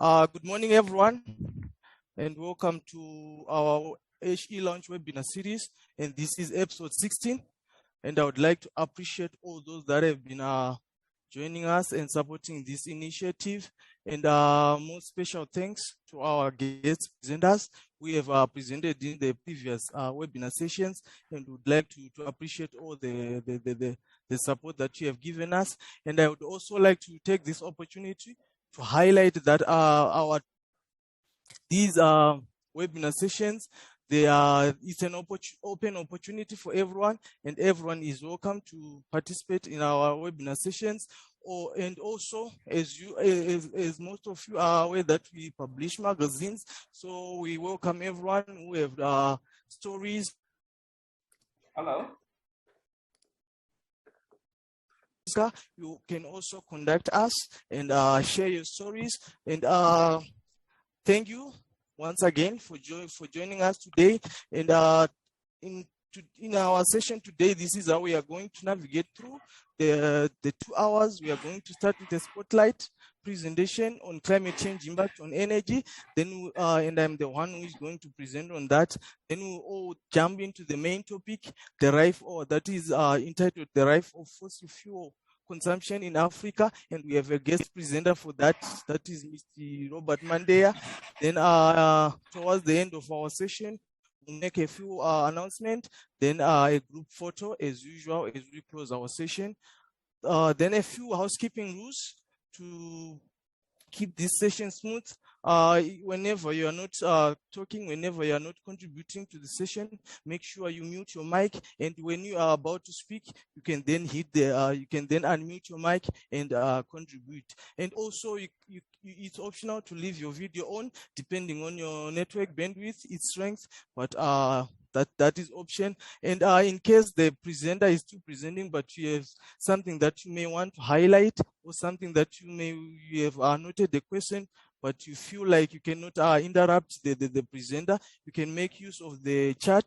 Good morning, everyone, and welcome to our HE Launch webinar series. And this is episode 16. And I would like to appreciate all those that have been joining us and supporting this initiative. And most special thanks to our guest presenters. We have presented in the previous webinar sessions, and would like to appreciate all the support that you have given us. And I would also like to take this opportunity to highlight that these webinar sessions, it's an open opportunity for everyone, and everyone is welcome to participate in our webinar sessions. And also, as most of you are aware, that we publish magazines, so we welcome everyone who have stories. Hello. You can also contact us and share your stories. And thank you once again for joining us today. And in our session today, this is how we are going to navigate through the 2 hours. We are going to start with a spotlight presentation on climate change impact on energy. Then, and I'm the one who is going to present on that. Then we'll all jump into the main topic, that is entitled "The Rise of Fossil Fuel Consumption in Africa," and we have a guest presenter for that. That is Mr. Robert Mandea. Then, towards the end of our session, we'll make a few announcements. Then, a group photo as usual as we close our session. Then, a few housekeeping rules to keep this session smooth. Whenever you are not talking, whenever you are not contributing to the session, make sure you mute your mic. And when you are about to speak, you can then you can then unmute your mic and contribute. And also, it's optional to leave your video on, depending on your network bandwidth, its strength. But that is option. And in case the presenter is still presenting, but you have something that you may want to highlight, or something that you have noted the question, but you feel like you cannot interrupt the presenter, you can make use of the chat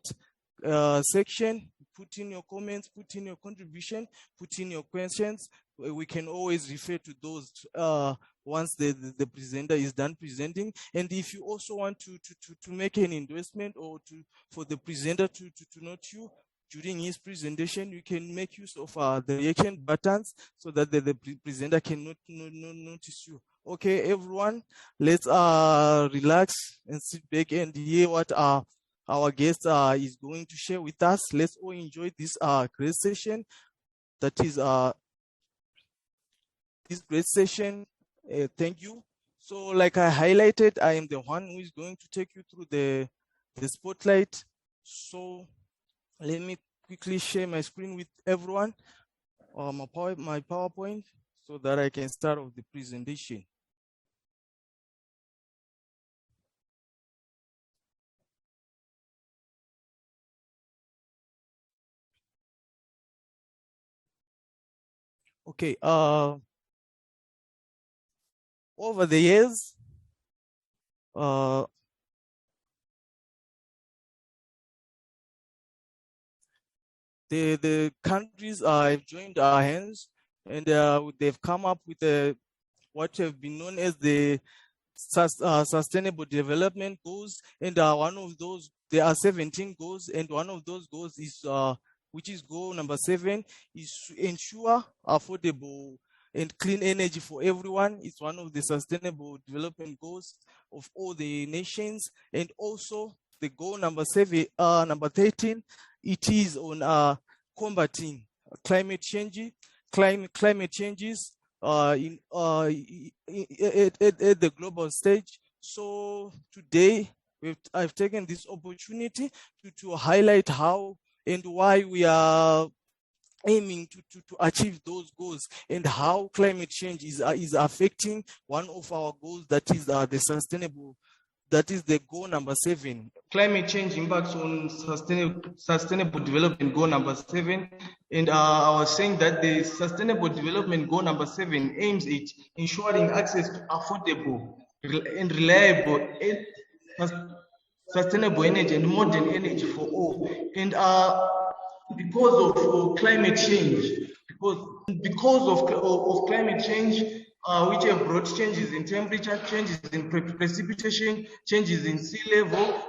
section. Put in your comments, put in your contribution, put in your questions. We can always refer to those once the presenter is done presenting. And if you also want to make an endorsement, or for the presenter to note you during his presentation, you can make use of the reaction buttons so that the presenter can notice you. Okay, everyone, let's relax and sit back and hear what our guest is going to share with us. Let's all enjoy this great session. That is this great session. Thank you. So, like I highlighted, I am the one who is going to take you through the spotlight. So, let me quickly share my screen with everyone, my PowerPoint, so that I can start off the presentation. Okay, over the years, the countries have joined our hands, and they've come up with what have been known as the Sustainable Development Goals. And one of those, there are 17 goals, and one of those goals is which is goal number 7, is to ensure affordable and clean energy for everyone. It's one of the Sustainable Development Goals of all the nations. And also the goal number 13, it is on combating climate changes at the global stage. So today I've taken this opportunity to highlight how and why we are aiming to achieve those goals, and how climate change is affecting one of our goals, that is the sustainable. That is the goal number 7. Climate change impacts on sustainable development goal number 7. And I was saying that the sustainable development goal number 7 aims at ensuring access to affordable and reliable sustainable energy and modern energy for all. And because of climate change, because of climate change, which have brought changes in temperature, changes in precipitation, changes in sea level,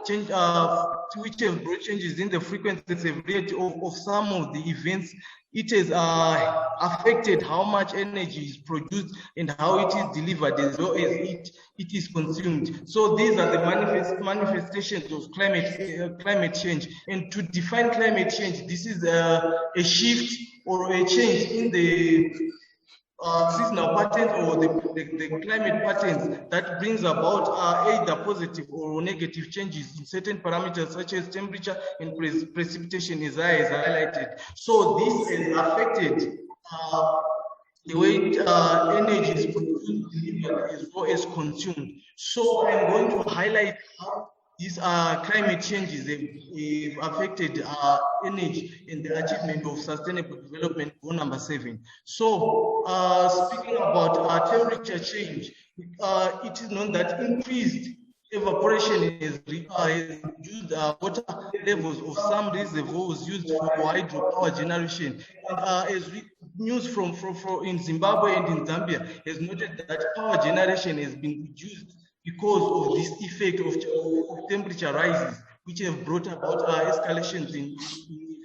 which have brought changes in the frequency and severity of some of the events. It has affected how much energy is produced and how it is delivered, as well as it is consumed. So these are the manifestations of climate change. And to define climate change, this is a shift or a change in the seasonal patterns or the climate patterns that brings about either positive or negative changes in certain parameters such as temperature and precipitation, as I has highlighted. So this has affected the way energy is produced, delivered, as well as consumed. So I'm going to highlight how these climate changes have affected energy and the achievement of sustainable development goal number 7. So speaking about temperature change, it is known that increased evaporation has reduced water levels of some reservoirs used for hydropower generation. And as news from in Zimbabwe and in Zambia has noted that power generation has been reduced because of this effect of temperature rises, which have brought about escalations in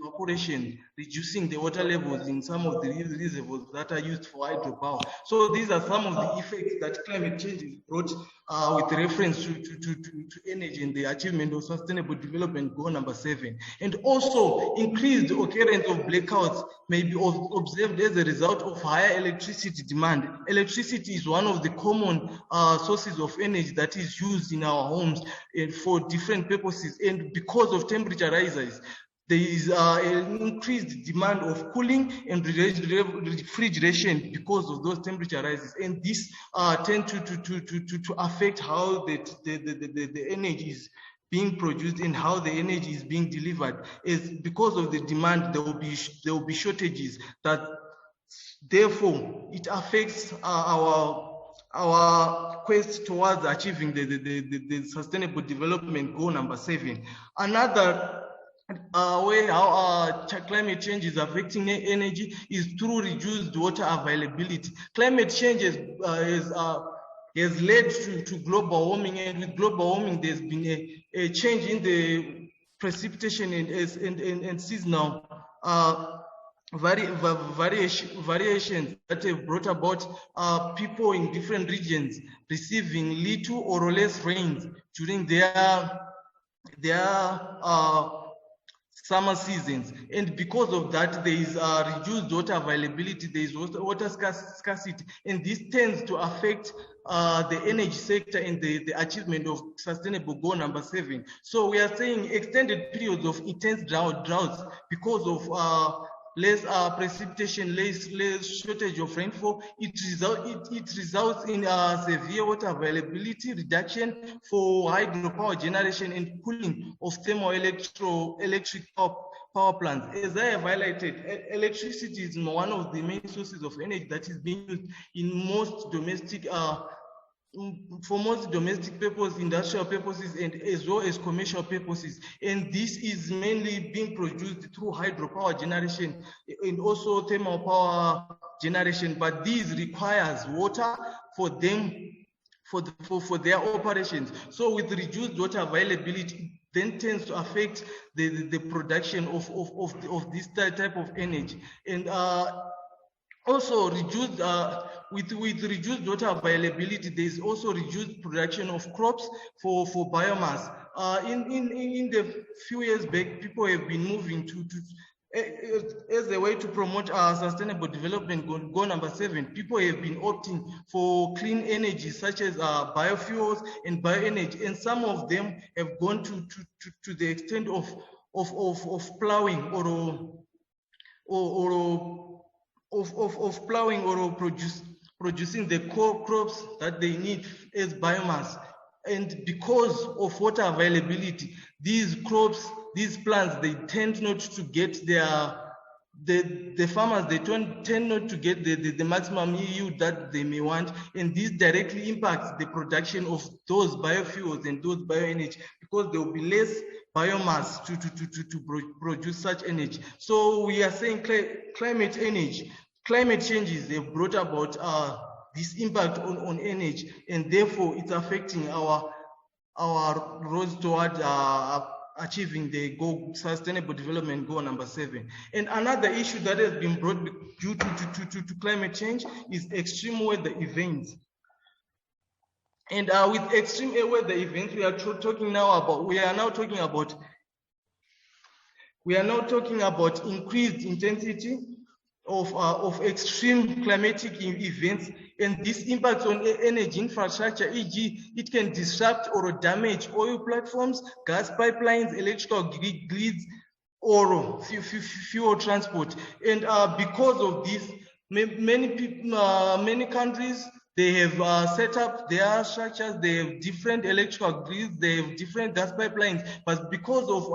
evaporation, reducing the water levels in some of the reservoirs that are used for hydropower. So these are some of the effects that climate change has brought with reference to energy and the achievement of sustainable development goal number 7. And also increased occurrence of blackouts may be observed as a result of higher electricity demand. Electricity is one of the common sources of energy that is used in our homes and for different purposes. And because of temperature rises, there is an increased demand of cooling and refrigeration because of those temperature rises, and this tend to affect how the energy is being produced and how the energy is being delivered. Is because of the demand, there will be shortages. That therefore it affects our quest towards achieving the sustainable development goal number 7. Another way how climate change is affecting energy is through reduced water availability. Climate change has led to global warming, and with global warming, there's been a change in the precipitation and seasonal variations that have brought about people in different regions receiving little or less rains during their summer seasons. And because of that, there is reduced water availability, there is water scarcity, and this tends to affect the energy sector and the achievement of sustainable goal number 7. So we are saying extended periods of intense droughts because of less precipitation, less shortage of rainfall. It results in severe water availability reduction for hydropower generation and cooling of thermoelectric power plants. As I have highlighted, electricity is one of the main sources of energy that is being used in most domestic for most domestic purposes, industrial purposes, and as well as commercial purposes. And this is mainly being produced through hydropower generation and also thermal power generation. But this requires water for them, for their operations. So with reduced water availability, then tends to affect the production of this type of energy. And also reduced with reduced water availability, there is also reduced production of crops for biomass. In the few years back, people have been moving to as a way to promote our sustainable development goal number 7. People have been opting for clean energy such as biofuels and bioenergy, and some of them have gone to the extent of plowing of plowing or producing the core crops that they need as biomass. And because of water availability, these crops, these plants, they tend not to get the farmers, they tend not to get the maximum yield that they may want, and this directly impacts the production of those biofuels and those bioenergy, because there will be less biomass to produce such energy. So we are saying climate changes have brought about this impact on energy, and therefore it's affecting our roads toward achieving the sustainable development goal number 7. And another issue that has been brought due to climate change is extreme weather events. And with extreme weather events, we are now talking about increased intensity of extreme climatic events, and this impacts on energy infrastructure, e.g. it can disrupt or damage oil platforms, gas pipelines, electrical grids, or fuel transport. And because of this, many countries, they have set up their structures, they have different electrical grids, they have different gas pipelines, but because of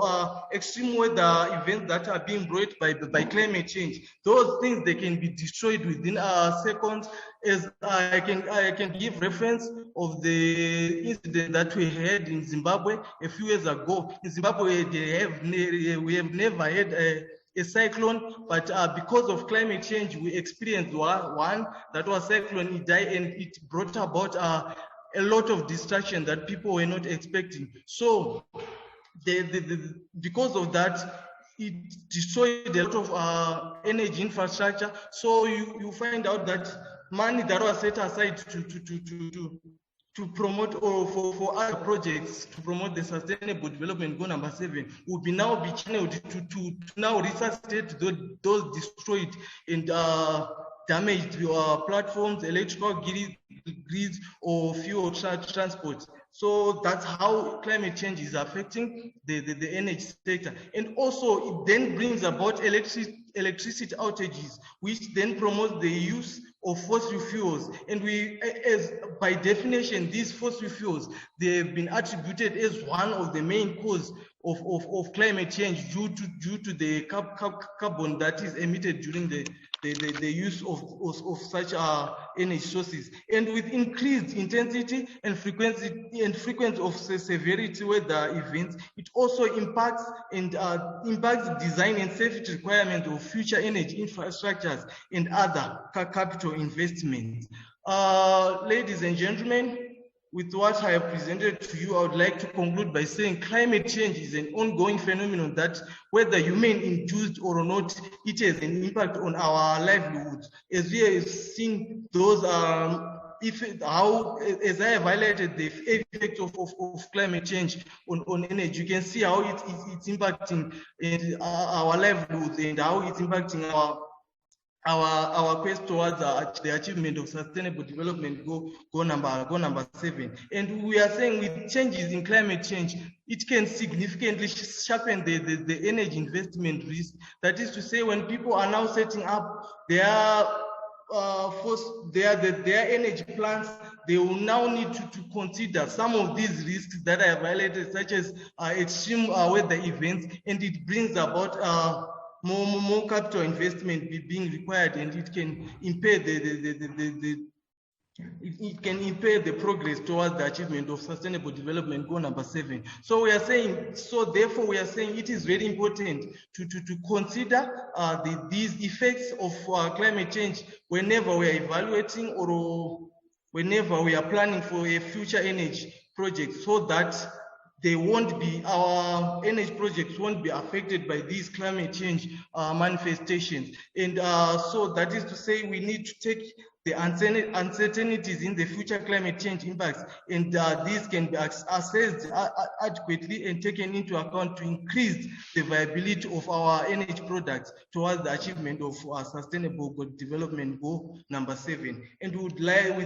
extreme weather events that are being brought by climate change, those things, they can be destroyed within seconds. As I can give reference of the incident that we had in Zimbabwe a few years ago. In Zimbabwe, we have never had a cyclone, but because of climate change, we experienced one that was Cyclone Idai, and it brought about a lot of destruction that people were not expecting. So because of that, it destroyed a lot of energy infrastructure. So you find out that money that was set aside to promote, or for other projects to promote the sustainable development goal number 7, will now be channeled to now resuscitate those destroyed and damaged platforms, electrical grids, or fuel transport. So that's how climate change is affecting the energy sector. And also, it then brings about electricity outages, which then promotes the use of fossil fuels. And by definition, these fossil fuels, they have been attributed as one of the main cause of climate change due to the carbon that is emitted during the use of such energy sources. And with increased intensity and frequency of severity weather events, it also impacts design and safety requirements of future energy infrastructures and other capital investments. Ladies and gentlemen, with what I have presented to you, I would like to conclude by saying climate change is an ongoing phenomenon that, whether human-induced or not, it has an impact on our livelihoods. As we have seen those, as I have highlighted the effect of climate change on energy, you can see how it's impacting our livelihoods and how it's impacting our quest towards the achievement of sustainable development goal number 7. And we are saying, with changes in climate change, it can significantly sharpen the energy investment risk. That is to say, when people are now setting up their energy plants, they will now need to consider some of these risks that I have highlighted, such as extreme weather events, and it brings about more capital investment being required, and it can impair the progress towards the achievement of sustainable development goal number 7. So therefore we are saying it is very important to consider these effects of climate change whenever we are evaluating or whenever we are planning for a future energy project, so that our energy projects won't be affected by these climate change manifestations. And so that is to say, we need to take the uncertainties in the future climate change impacts, and these can be assessed adequately and taken into account to increase the viability of our energy products towards the achievement of our sustainable development goal number 7. And with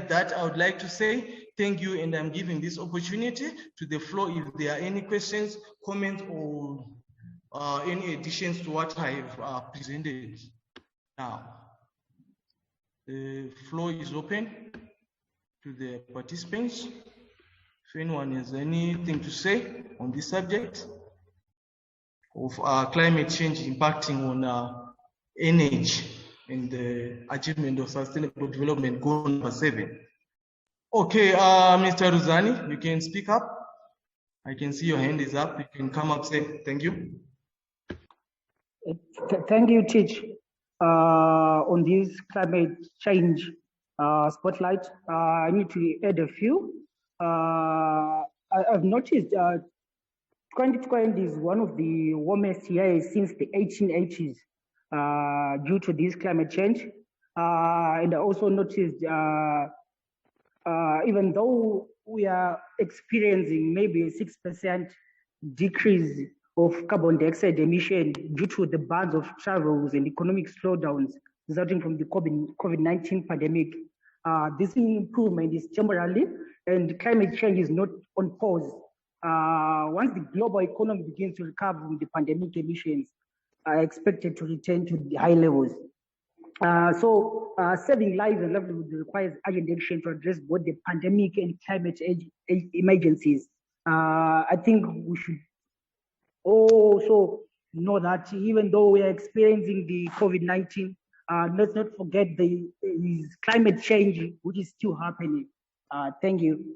that, I would like to say thank you, and I'm giving this opportunity to the floor if there are any questions, comments, or any additions to what I have presented now. The floor is open to the participants. If anyone has anything to say on this subject of climate change impacting on energy and the achievement of sustainable development goal number 7. Okay, Mr. Ruzani, you can speak up. I can see your hand is up. You can come up, say thank you. Thank you, Teach. On this climate change spotlight. I need to add a few. I've noticed 2020 is one of the warmest years since the 1880s due to this climate change. And I also noticed even though we are experiencing maybe a 6% decrease of carbon dioxide emission due to the bans of travels and economic slowdowns resulting from the COVID-19 pandemic, this improvement is temporary and climate change is not on pause. Once the global economy begins to recover from the pandemic emissions, are expected to return to the high levels. So saving lives and livelihood requires urgent action to address both the pandemic and climate emergencies. I think we should also know that even though we are experiencing the COVID-19, let's not forget the climate change, which is still happening. Thank you.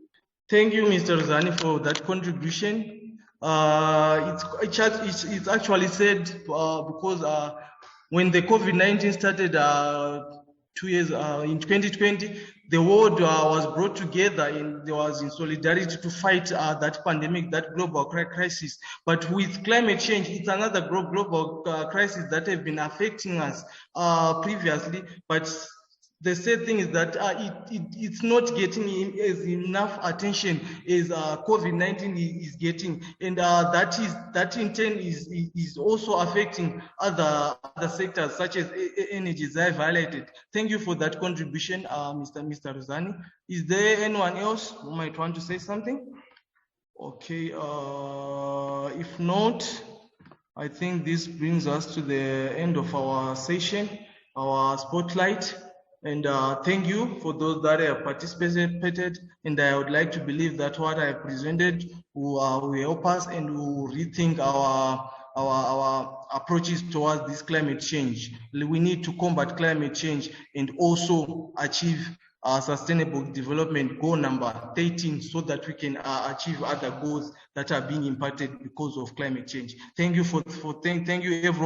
Thank you, Mr. Zani, for that contribution. It's actually said because when the COVID-19 started 2 years in 2020, the world was brought together and there was in solidarity to fight that pandemic, that global crisis. But with climate change, it's another global crisis that have been affecting us previously. But the sad thing is that it's not getting as enough attention as COVID-19 is getting, and that in turn is also affecting other sectors such as energy, as I highlighted. Thank you for that contribution, Mr. Rosani. Is there anyone else who might want to say something? Okay, if not, I think this brings us to the end of our session, our spotlight. And thank you for those that have participated. And I would like to believe that what I presented will help us and will rethink our approaches towards this climate change. We need to combat climate change and also achieve sustainable development goal number 13 so that we can achieve other goals that are being impacted because of climate change. Thank you thank you everyone.